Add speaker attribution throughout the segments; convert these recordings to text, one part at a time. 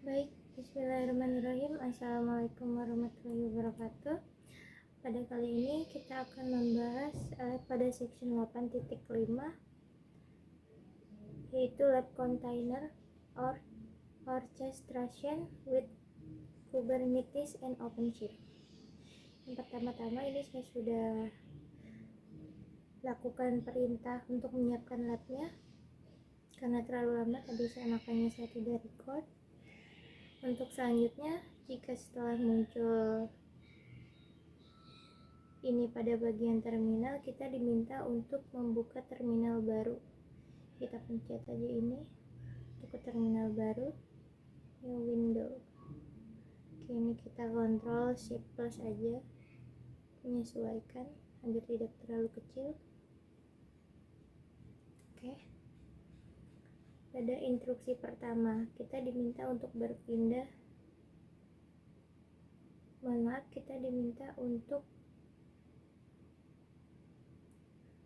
Speaker 1: Baik, bismillahirrahmanirrahim. Assalamualaikum warahmatullahi wabarakatuh. Pada kali ini kita akan membahas pada section 8.5, yaitu lab container or orchestration with Kubernetes and OpenShift. Yang pertama-tama ini saya sudah lakukan perintah untuk menyiapkan labnya. Karena terlalu lama tadi makanya saya tidak record. Untuk selanjutnya, jika setelah muncul ini pada bagian terminal, kita diminta untuk membuka terminal baru. Kita pencet aja ini untuk ke terminal baru, new window. Oke, ini kita kontrol shift plus aja, menyesuaikan agar tidak terlalu kecil. Oke, pada instruksi pertama kita diminta untuk berpindah, kita diminta untuk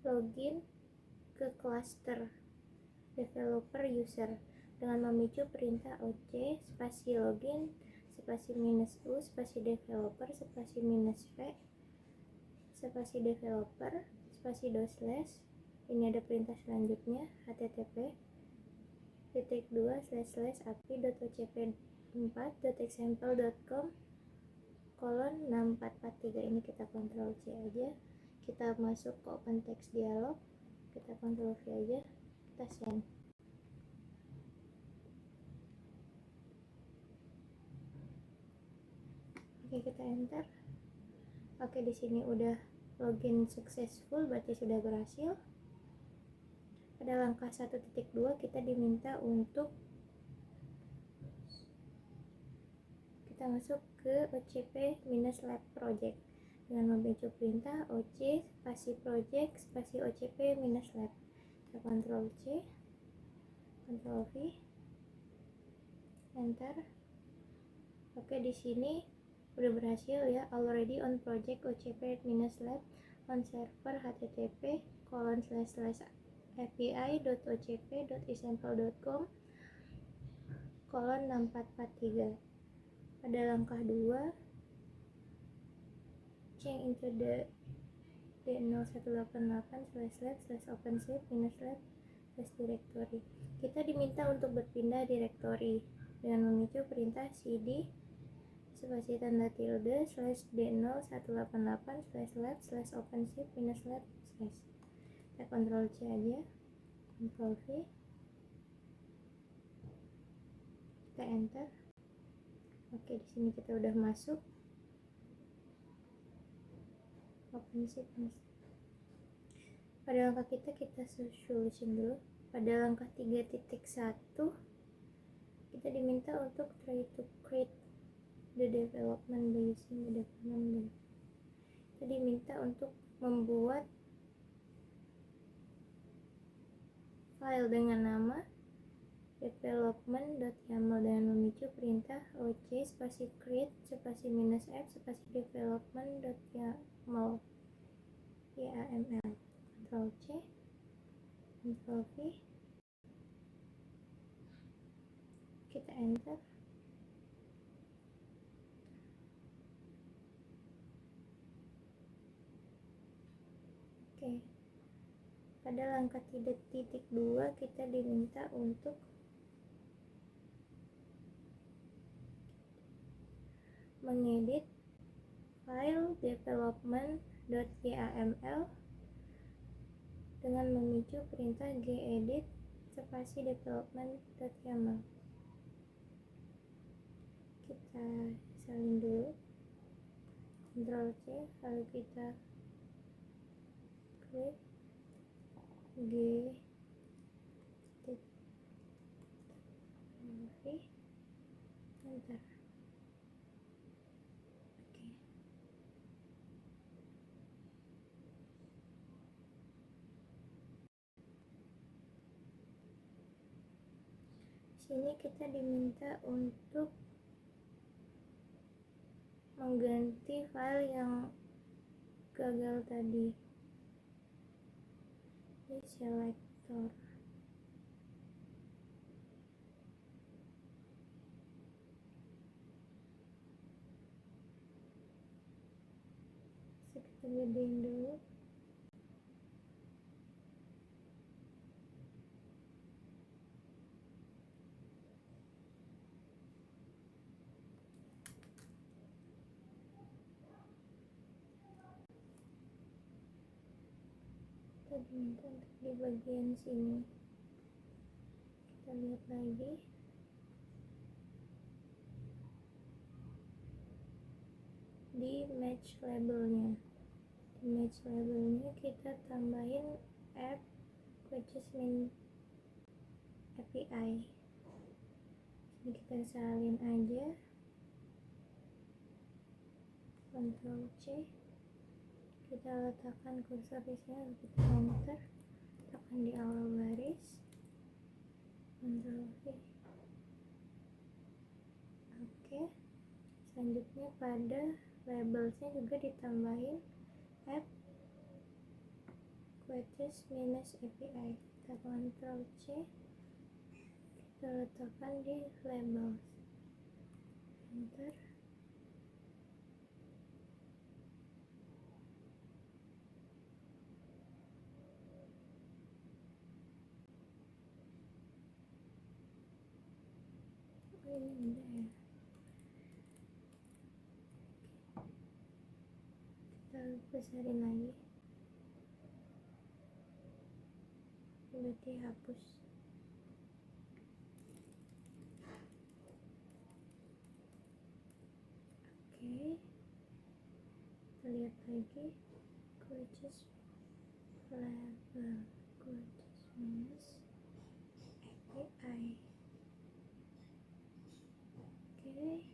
Speaker 1: login ke cluster developer user dengan memicu perintah oc spasi login spasi -u spasi developer spasi -v spasi developer spasi /. Ini ada perintah selanjutnya http://api.cp4.example.com:6443. ini kita kontrol C aja, kita masuk ke open text dialog, kita kontrol V aja, kita send. Oke, kita enter. Oke, di sini udah login successful, berarti sudah berhasil. Pada langkah 1.2 kita diminta untuk kita masuk ke ocp-lab project dengan memicu perintah oc spasi project spasi ocp-lab. Kita kontrol C, kontrol V, enter. Oke, di sini udah berhasil ya, already on project ocp-lab on server http://api.ocp.example.com:6443. Pada langkah 2, change into the d0188/lab/openshift-lab/directory. Kita diminta untuk berpindah direktori dengan memicu perintah cd spasi tanda tilde /d0188/lab/openshift-lab/. Kita kontrol C aja, kontrol V, kita enter. Oke, di sini kita udah masuk OpenShift. Pada langkah kita solution dulu. Pada langkah 3.1 kita diminta untuk try to create the development by using the development. Kita diminta untuk membuat file dengan nama development.yaml dengan memicu perintah oc spasi create spasi -f spasi development.yaml YAML. Ctrl C, Ctrl V, kita enter. Oke, pada langkah 3.2 kita diminta untuk mengedit file development.yaml dengan memicu perintah gedit spasi development.yaml. Kita salin dulu, Ctrl C, lalu kita klik gedit V, enter. Sini kita diminta untuk mengganti file yang gagal tadi. Ini selector. kita gedein dulu. Kita diminta untuk di bagian sini. Kita lihat lagi. Di match labelnya. Di match labelnya kita tambahin app which is min API. Ini kita salin aja. Ctrl C. Kita letakkan kursor di sini, kita enter, tekan di awal baris, Ctrl V. Oke. Selanjutnya pada labelsnya juga ditambahin app queries minus API. Kita Ctrl C, kita letakkan di labels, enter. Ini udah ya. Kita besarin lagi. Berarti hapus. Oke. Kita lihat lagi. Queries label, queries minus API. Oke.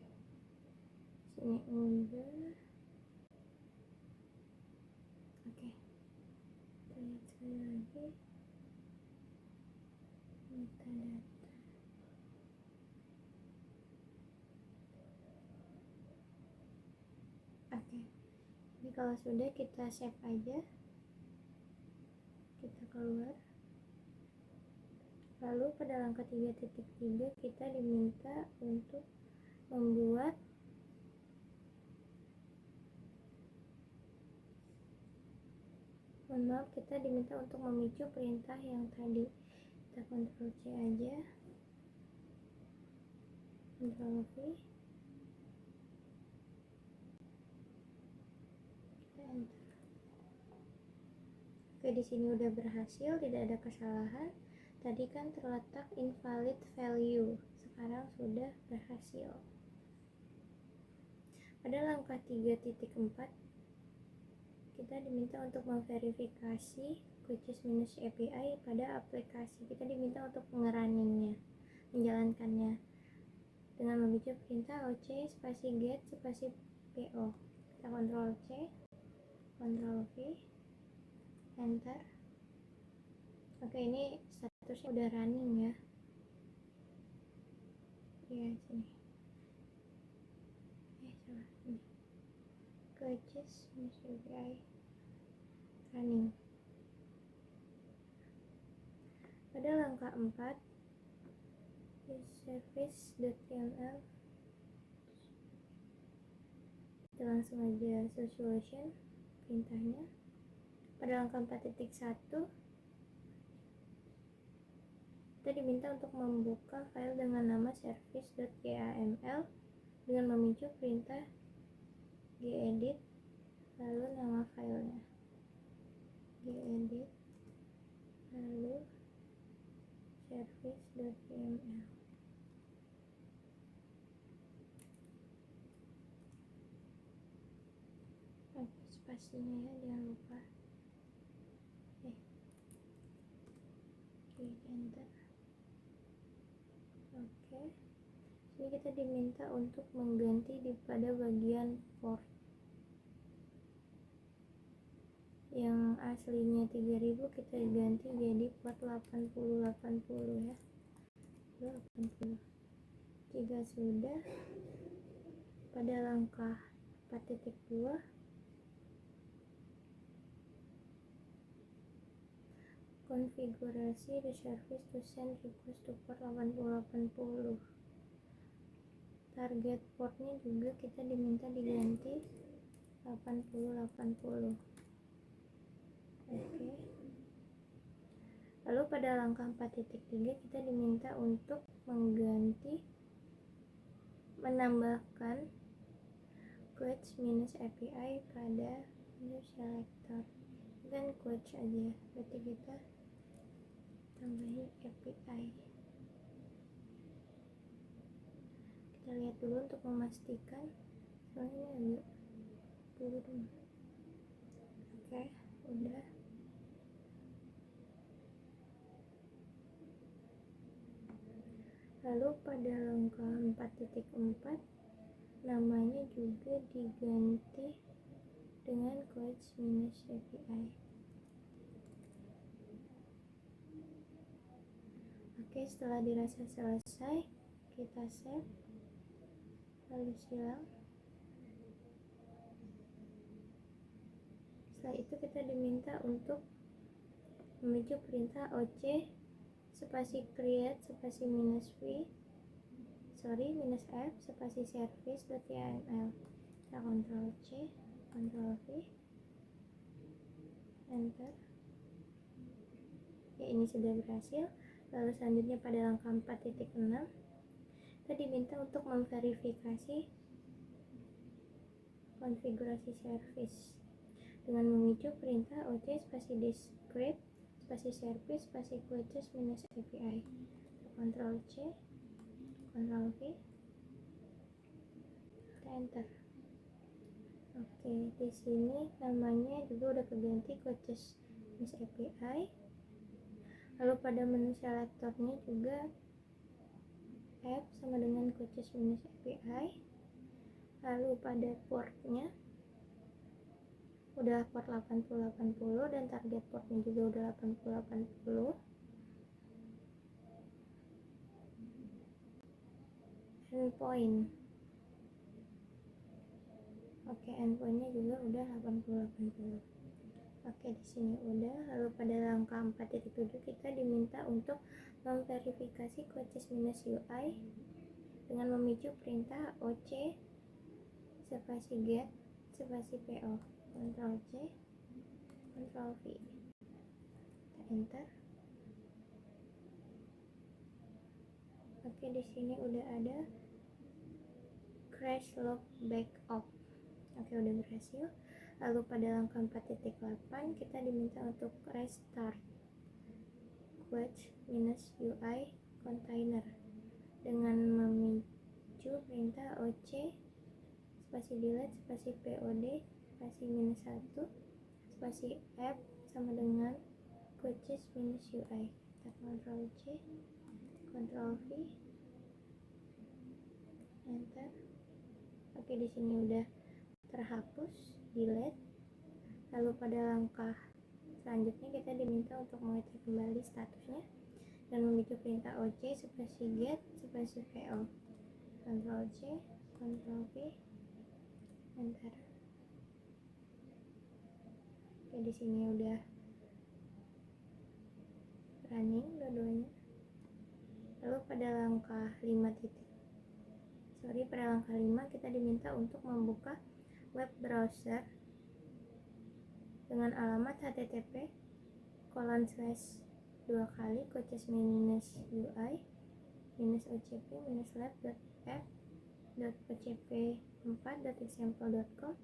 Speaker 1: Sini udah. Oke. Kita lihat sekali lagi. Metadata. Oke. Jadi kalau sudah, kita save aja. Kita keluar. Lalu pada langkah 3.3 kita diminta untuk membuat kita diminta untuk memicu perintah yang tadi. Kita Ctrl C aja, Ctrl V, kita enter. Oke, di sini udah berhasil, tidak ada kesalahan. Tadi kan terletak invalid value, sekarang sudah berhasil. Pada langkah 3.4 kita diminta untuk memverifikasi queries minus API pada aplikasi. Kita diminta untuk mengeruningnya, menjalankannya dengan memicu perintah oc spasi get spasi po. Kita Ctrl C, Ctrl V, enter. Oke, ini statusnya udah running ya. Ya, sini. Salah ini. Queries minus API running. Pada langkah 4 service.yml kita langsung aja solution perintahnya. Pada langkah 4.1 kita diminta untuk membuka file dengan nama service.yml dengan memicu perintah gedit lalu nama filenya gedit lalu service.yml. Spasinya ya, jangan lupa. Oke, enter. Oke, ini kita diminta untuk mengganti pada bagian port yang aslinya 3000 kita ganti jadi port 8080 ya, 80. Jika sudah, pada langkah 4.2 konfigurasi the service to send request to port 8080. Target portnya juga kita diminta diganti 8080. Oke. Lalu pada langkah 4.3 kita diminta untuk menambahkan quotes minus API pada menu selector. Dan quotes aja, berarti kita tambahin API. Kita lihat dulu untuk memastikan, soalnya agak dulu dong. Oke, udah. Lalu pada langkah 4.4 namanya juga diganti dengan quotes minus API. Oke, setelah dirasa selesai, kita save, lalu silang. Setelah itu kita diminta untuk memicu perintah oc spasi create spasi minus f spasi service.yml. Kita Ctrl C, Ctrl V, enter. Ya, ini sudah berhasil. Lalu selanjutnya pada langkah 4.6 kita diminta untuk memverifikasi konfigurasi service dengan memicu perintah oc spasi descript spasi service spasi quotes minus API. Ctrl C, Ctrl V, kita enter. Oke, di sini namanya juga udah keganti quotes minus API. Lalu pada menu selektornya juga app sama dengan quotes minus API. Lalu pada portnya udah port 8080 dan target portnya juga udah 8080. Endpoint, oke, endpointnya juga udah 8080. Oke, di sini udah. Lalu pada langkah 4.7 kita diminta untuk memverifikasi quotes minus UI dengan memicu perintah oc spasi get spasi po. Ctrl C, Ctrl V, kita enter. Oke, di sini udah ada crash log backup. Oke, udah berhasil. Lalu pada langkah 4.8 kita diminta untuk restart quotes minus UI container dengan memicu perintah oc spasi delete spasi pod spasi minus 1 spasi app sama dengan quotes minus UI. Kita Ctrl C, Ctrl V, enter. Oke, di sini udah terhapus, delete. Lalu pada langkah selanjutnya kita diminta untuk mengecek kembali statusnya dan memicu perintah oc spasi get spasi po. Ctrl C, Ctrl V, enter. Oke, di sini udah running dua-duanya. Lalu pada langkah 5 kita diminta untuk membuka web browser dengan alamat http://quotes minus UI minus ocp minus lab.f.pcp4.example.com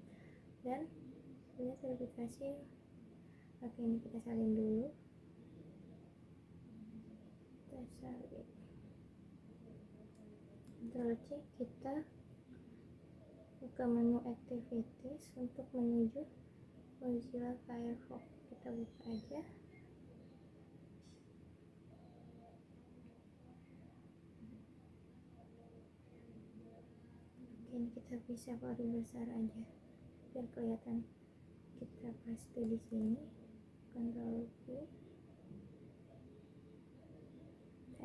Speaker 1: dan punya verifikasi. Oke, ini kita salin dulu. Kita salin. Ctrl C, kita buka menu activities untuk menuju Mozilla Firefox. Kita buka aja. Oke, ini kita bisa baru besar aja biar kelihatan. Kita paste di sini. Ctrl V,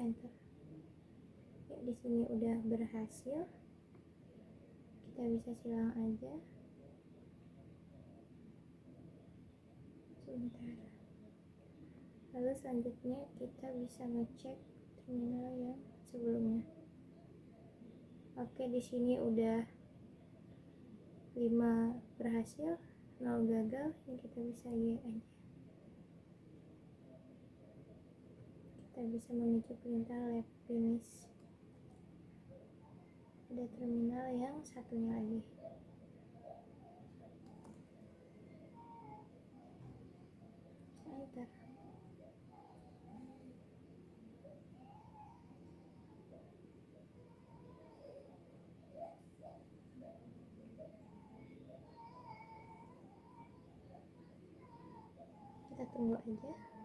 Speaker 1: enter. Ya, di sini udah berhasil. Kita bisa silang aja. Sebentar. Lalu selanjutnya kita bisa ngecek terminal yang sebelumnya. Oke, di sini udah 5 berhasil, 0 gagal. Ini kita bisa Y aja. kita bisa memicu perintah lab finish. Ada terminal yang satunya lagi. Enter. Kita tunggu aja.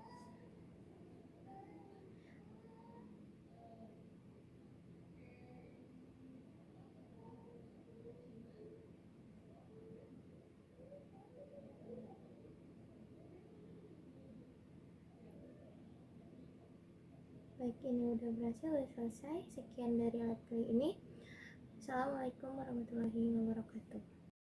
Speaker 1: Baik, ini udah berhasil, udah selesai. Sekian dari lab kali ini. Assalamualaikum warahmatullahi wabarakatuh.